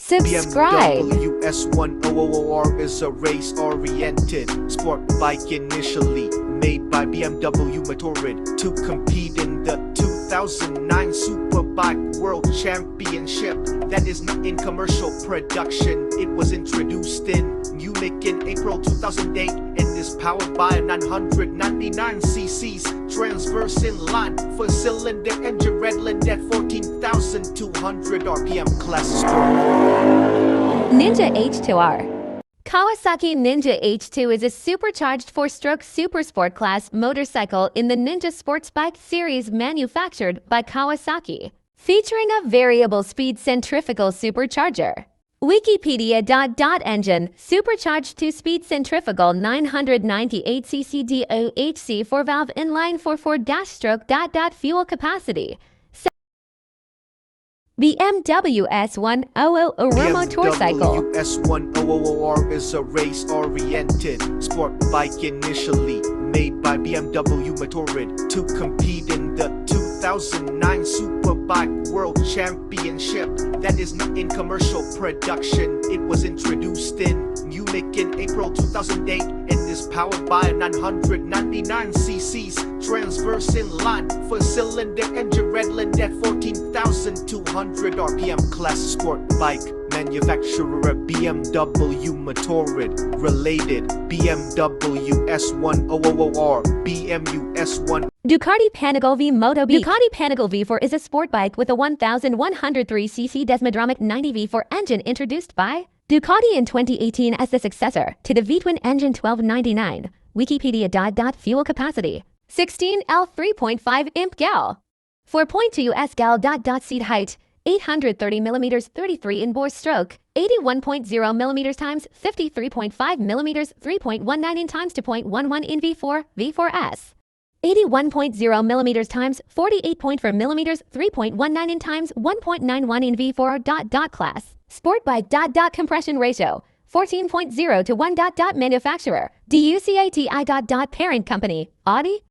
Subscribe. BMW S1000R is a race-oriented sport bike initially made by BMW Motorrad to compete in the 2009 Superbike World Championship. That is not in commercial production. It was introduced in Munich in April 2008 and is powered by a 999cc transverse inline four-cylinder engine redlined at 14,200 RPM class sport. Ninja H2R. Kawasaki Ninja H2 is a supercharged four-stroke super sport class motorcycle in the Ninja Sports Bike series manufactured by Kawasaki, featuring a variable speed centrifugal supercharger. Wikipedia. Engine, supercharged 2-speed centrifugal 998cc DOHC 4-valve inline 4 gas stroke. Fuel capacity. BMW S1000 Aurora motorcycle. BMW S1000R is a race-oriented sport bike initially made by BMW Motorrad to compete in the 2009 Superbike World Championship. That is not in commercial production. It was introduced in Munich in April 2008 and is powered by a 999cc transverse inline four-cylinder engine redlined at 14,200 RPM class sport bike. Manufacturer BMW Motorrad. Related BMW S1000R, BMW S1. Ducati Panigale V Moto B. Ducati Panigale V4 is a sport bike with a 1,103cc Desmodromic 90 V4 engine introduced by Ducati in 2018 as the successor to the V-twin engine 1299. Wikipedia. Fuel capacity 16 L 3.5 imp gal 4.2 US gal. Seat height 830 mm 33 in bore stroke 81.0 mm times 53.5 mm 3.19 in times 2.11 in V4 V4S 81.0 mm times 48.4 mm 3.19 in times 1.91 in V4 class sport bike. Compression ratio 14.0 to 1. Manufacturer DUCATI. Parent company Audi.